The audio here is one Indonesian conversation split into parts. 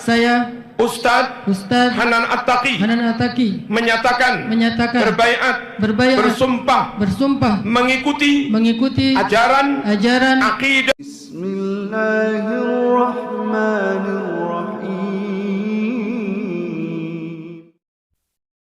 Saya Ustadz Hanan Attaqi menyatakan berbaiat bersumpah mengikuti ajaran akidah. Bismillahirrahmanirrahim.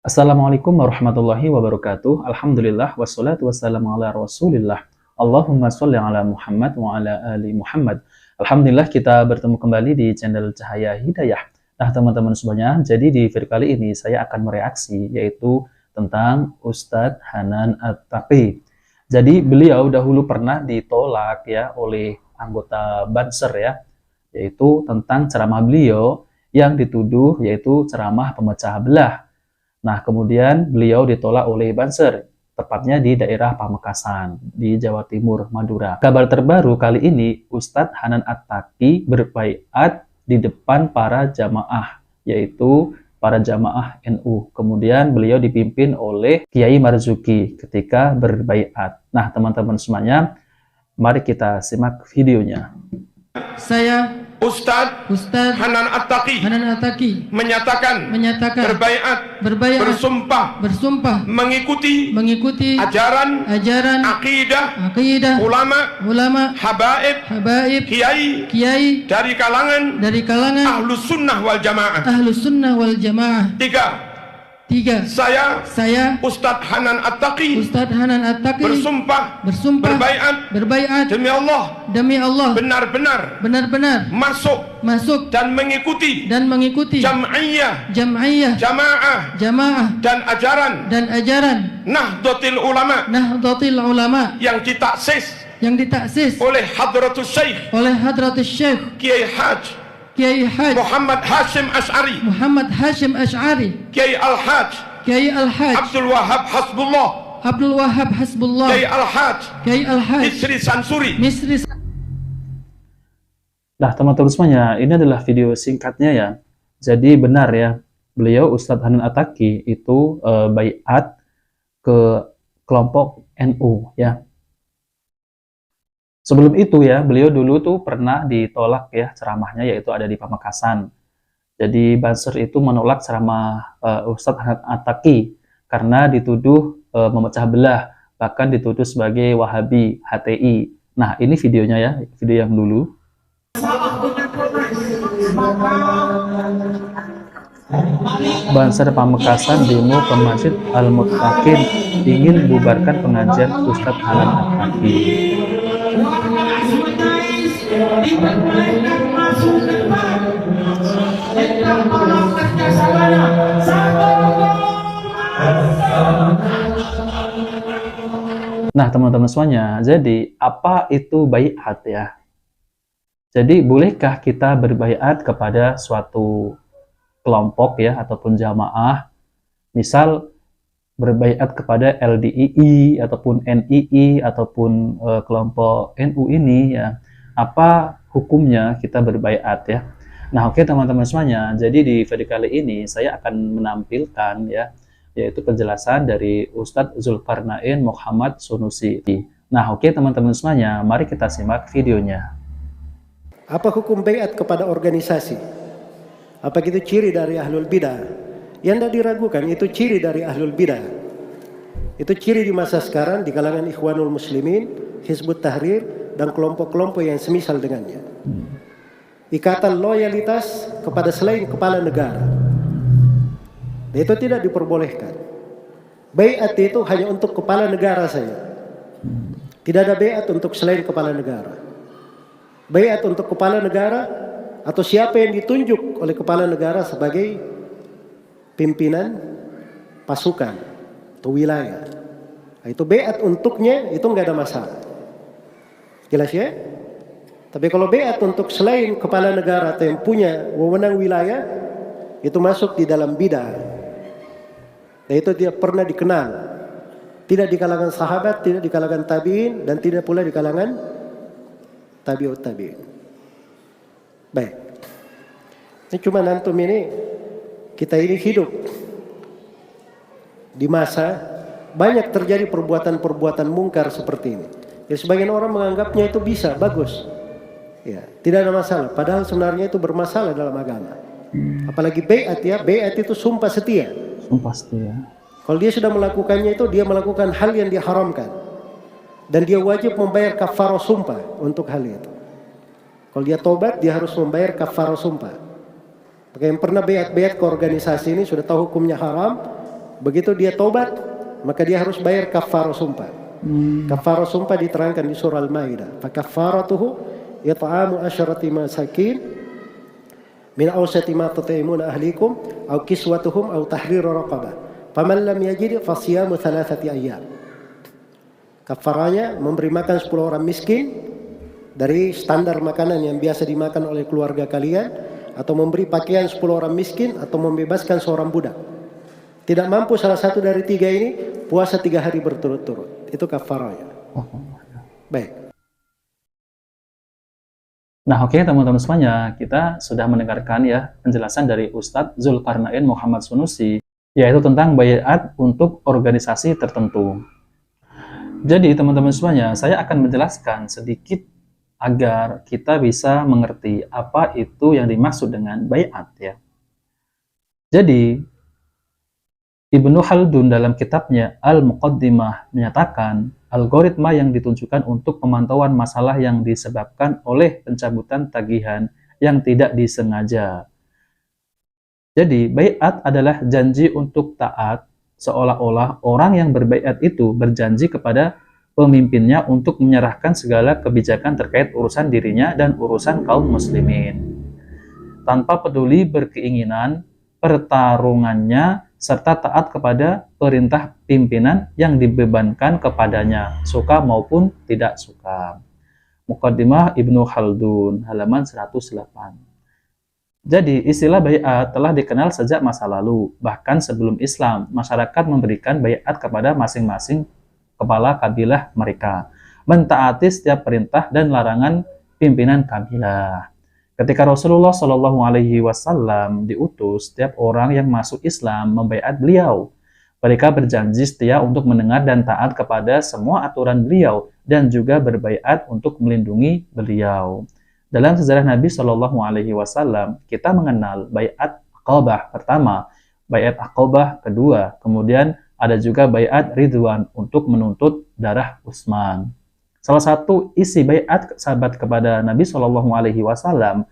Assalamualaikum warahmatullahi wabarakatuh. Alhamdulillah wassalatu wassalamu ala Rasulillah. Allahumma sholli ala Muhammad wa ala ali Muhammad. Alhamdulillah kita bertemu kembali di channel Cahaya Hidayah. Nah teman-teman semuanya, jadi di video kali ini saya akan mereaksi yaitu tentang Ustadz Hanan Attaqi. Jadi beliau dahulu pernah ditolak ya oleh anggota Banser ya, yaitu tentang ceramah beliau yang dituduh yaitu ceramah pemecah belah. Nah kemudian beliau ditolak oleh Banser, tepatnya di daerah Pamekasan di Jawa Timur, Madura. Kabar terbaru kali ini, Ustadz Hanan Attaqi berbaiat di depan para jamaah, yaitu para jamaah NU. Kemudian beliau dipimpin oleh Kiai Marzuki ketika berbaiat. Nah, teman-teman semuanya, mari kita simak videonya. Saya Ustadz Hanan Attaqi menyatakan berbaiat bersumpah mengikuti ajaran akidah ulama habaib kiai dari kalangan Ahlus Sunnah wal Jamaah. Tiga. Saya Ustadz Hanan Attaqi bersumpah berbaiat demi Allah benar-benar masuk dan mengikuti jam'iyah jamaah dan ajaran Nahdlatul Ulama yang ditaksis oleh Hadratus Syekh Kiai Haj Muhammad Hashim Asy'ari Kiai Al-Haj Abdul Wahab Hasbullah Kiai Al-Haj Misri Sansuri. Nah teman-teman semuanya, ini adalah video singkatnya ya. Jadi benar ya, beliau Ustadz Hanan Attaqi itu baiat ke kelompok NU ya. Sebelum itu ya, beliau dulu tuh pernah ditolak ya ceramahnya, yaitu ada di Pamekasan. Jadi Banser itu menolak ceramah Ustadz Hanan Attaqi karena dituduh memecah belah, bahkan dituduh sebagai Wahabi, HTI. Nah ini videonya ya, video yang dulu. Banser Pamekasan demo ke Masjid Al-Muttaqin ingin bubarkan pengajian Ustadz Hanan Attaqi. Nah teman-teman semuanya, jadi apa itu baiat ya? Jadi bolehkah kita berbaiat kepada suatu kelompok ya ataupun jamaah, misal berbaiat kepada LDII ataupun NII ataupun kelompok NU ini ya, apa hukumnya kita berbaiat ya? Nah oke teman-teman semuanya, jadi di video kali ini saya akan menampilkan ya, yaitu penjelasan dari Ustadz Zulkarnain Muhammad Sunusi. Nah oke teman-teman semuanya, mari kita simak videonya. Apa hukum baiat kepada organisasi? Apa itu ciri dari ahlul bidah? Yang tidak diragukan itu ciri dari ahlul bidah. Itu ciri di masa sekarang di kalangan Ikhwanul Muslimin, Hizbut Tahrir, dan kelompok-kelompok yang semisal dengannya. Ikatan loyalitas kepada selain kepala negara. Dan itu tidak diperbolehkan. Baiat itu hanya untuk kepala negara saja. Tidak ada baiat untuk selain kepala negara. Baiat untuk kepala negara atau siapa yang ditunjuk oleh kepala negara sebagai pimpinan pasukan atau wilayah. Nah, itu baiat untuknya itu nggak ada masalah. Jelas ya? Tapi kalau baiat untuk selain kepala negara atau yang punya wewenang wilayah, itu masuk di dalam bidah. Dan itu tidak pernah dikenal. Tidak di kalangan sahabat, tidak di kalangan tabi'in, dan tidak pula di kalangan tabi'ut tabi'in. Baik. Ini cuma antum ini, kita ini hidup di masa banyak terjadi perbuatan-perbuatan mungkar seperti ini. Ya, sebagian orang menganggapnya itu bisa, bagus. Ya, tidak ada masalah. Padahal sebenarnya itu bermasalah dalam agama. Apalagi bai'at ya, bai'at itu sumpah setia. Sumpah setia. Kalau dia sudah melakukannya itu, dia melakukan hal yang diharamkan. Dan dia wajib membayar kafarah sumpah untuk hal itu. Kalau dia tobat, dia harus membayar kafarah sumpah. Maka yang pernah bai'at ke organisasi ini sudah tahu hukumnya haram. Begitu dia tobat, maka dia harus bayar kafarah sumpah. Kafarah sumpah diterangkan di surah Al-Maidah. Fa kafaratuhu it'amu asyrati masakin min awsati ma tut'imuna ahlikum aw kiswatuhum aw tahriru raqabah. Faman lam yajid fa siyamu 3 ayyam. Kafaranya memberi makan 10 orang miskin dari standar makanan yang biasa dimakan oleh keluarga kalian, atau memberi pakaian 10 orang miskin, atau membebaskan seorang budak. Tidak mampu salah satu dari 3 ini, puasa 3 hari berturut-turut. Itu kafaranya. Baik. Nah, oke teman-teman semuanya, kita sudah mendengarkan ya penjelasan dari Ustadz Zulkarnain Muhammad Sunusi, yaitu tentang baiat untuk organisasi tertentu. Jadi teman-teman semuanya, saya akan menjelaskan sedikit agar kita bisa mengerti apa itu yang dimaksud dengan baiat ya. Jadi Ibnu Khaldun dalam kitabnya Al-Muqaddimah menyatakan algoritma yang ditunjukkan untuk pemantauan masalah yang disebabkan oleh pencabutan tagihan yang tidak disengaja. Jadi baiat adalah janji untuk taat, seolah-olah orang yang berbaiat itu berjanji kepada pemimpinnya untuk menyerahkan segala kebijakan terkait urusan dirinya dan urusan kaum muslimin, tanpa peduli berkeinginan, pertarungannya, serta taat kepada perintah pimpinan yang dibebankan kepadanya, suka maupun tidak suka. Muqaddimah Ibnu Khaldun, halaman 108. Jadi, istilah baiat telah dikenal sejak masa lalu. Bahkan sebelum Islam, masyarakat memberikan baiat kepada masing-masing kepala kabilah mereka, mentaati setiap perintah dan larangan pimpinan kabilah. Ketika Rasulullah Shallallahu Alaihi Wasallam diutus, setiap orang yang masuk Islam membaiat beliau. Mereka berjanji setia untuk mendengar dan taat kepada semua aturan beliau dan juga berbaiat untuk melindungi beliau. Dalam sejarah Nabi Shallallahu Alaihi Wasallam, kita mengenal baiat Aqabah pertama, baiat Aqabah kedua, kemudian ada juga baiat Ridwan untuk menuntut darah Utsman. Salah satu isi baiat sahabat kepada Nabi Shallallahu Alaihi Wasallam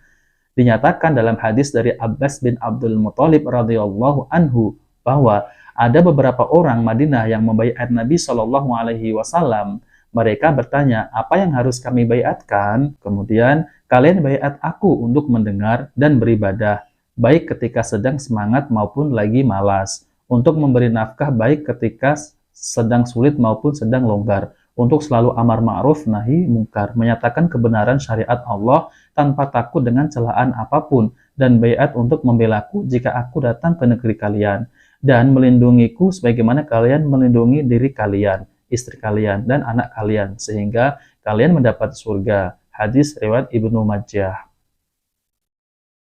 dinyatakan dalam hadis dari Abbas bin Abdul Muthalib radhiyallahu anhu bahwa ada beberapa orang Madinah yang membaiat Nabi Shallallahu Alaihi Wasallam. Mereka bertanya, apa yang harus kami baiatkan? Kemudian, kalian baiat aku untuk mendengar dan beribadah, baik ketika sedang semangat maupun lagi malas, untuk memberi nafkah baik ketika sedang sulit maupun sedang longgar, untuk selalu amar ma'ruf nahi mungkar, menyatakan kebenaran syariat Allah tanpa takut dengan celaan apapun, dan baiat untuk membelaku jika aku datang ke negeri kalian, dan melindungiku sebagaimana kalian melindungi diri kalian, istri kalian, dan anak kalian, sehingga kalian mendapat surga. Hadis riwayat Ibnu Majah.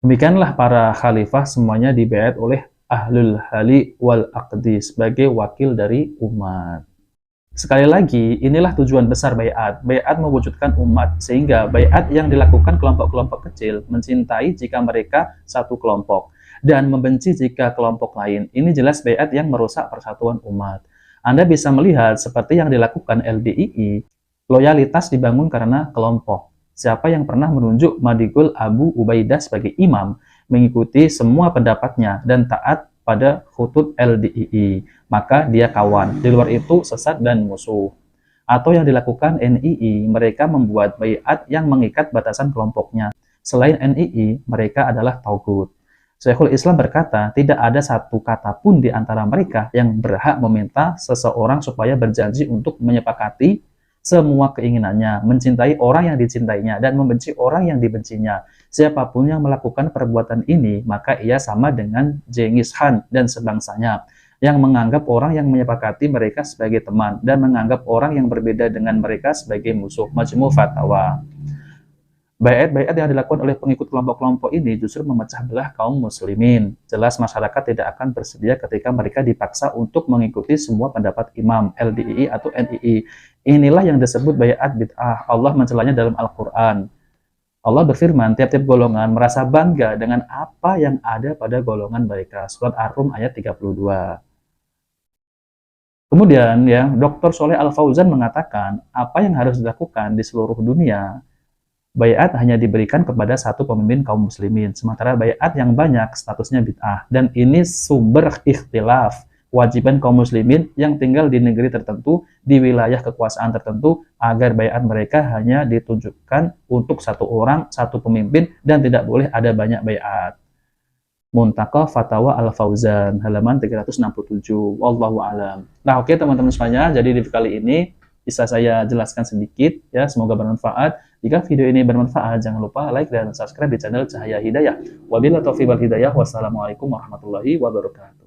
Demikianlah para khalifah semuanya dibaiat oleh Ahlul Hali wal Aqdi sebagai wakil dari umat. Sekali lagi, inilah tujuan besar baiat. Baiat mewujudkan umat, sehingga baiat yang dilakukan kelompok-kelompok kecil mencintai jika mereka satu kelompok, dan membenci jika kelompok lain. Ini jelas baiat yang merusak persatuan umat. Anda bisa melihat seperti yang dilakukan LDII, loyalitas dibangun karena kelompok. Siapa yang pernah menunjuk Madigul Abu Ubaidah sebagai imam, mengikuti semua pendapatnya dan taat pada khutut LDII, maka dia kawan. Di luar itu sesat dan musuh. Atau yang dilakukan NII, mereka membuat baiat yang mengikat batasan kelompoknya. Selain NII, mereka adalah tauhid. Syekhul Islam berkata, tidak ada satu kata pun di antara mereka yang berhak meminta seseorang supaya berjanji untuk menyepakati semua keinginannya, mencintai orang yang dicintainya, dan membenci orang yang dibencinya. Siapapun yang melakukan perbuatan ini, maka ia sama dengan Genghis Khan dan sebangsanya, yang menganggap orang yang menyepakati mereka sebagai teman, dan menganggap orang yang berbeda dengan mereka sebagai musuh. Majmu' Fatawa. Baiat-baiat yang dilakukan oleh pengikut kelompok-kelompok ini justru memecah belah kaum muslimin. Jelas masyarakat tidak akan bersedia ketika mereka dipaksa untuk mengikuti semua pendapat imam, LDII atau NII. Inilah yang disebut baiat bid'ah. Allah mencelanya dalam Al-Quran. Allah berfirman, tiap-tiap golongan merasa bangga dengan apa yang ada pada golongan mereka. Surat Ar-Rum ayat 32. Kemudian ya, Dr. Sholeh Al-Fauzan mengatakan, apa yang harus dilakukan di seluruh dunia, baiat hanya diberikan kepada satu pemimpin kaum muslimin, sementara baiat yang banyak statusnya bid'ah. Dan ini sumber ikhtilaf kewajiban kaum muslimin yang tinggal di negeri tertentu, di wilayah kekuasaan tertentu, agar baiat mereka hanya ditunjukkan untuk satu orang, satu pemimpin, dan tidak boleh ada banyak baiat. Muntaqah Fatawa Al-Fauzan, halaman 367. Wallahu a'lam. Nah, oke teman-teman semuanya, jadi di kali ini bisa saya jelaskan sedikit ya, semoga bermanfaat. Jika video ini bermanfaat, jangan lupa like dan subscribe di channel Cahaya Hidayah. Wabillahi taufiq wal hidayah. Wassalamualaikum warahmatullahi wabarakatuh.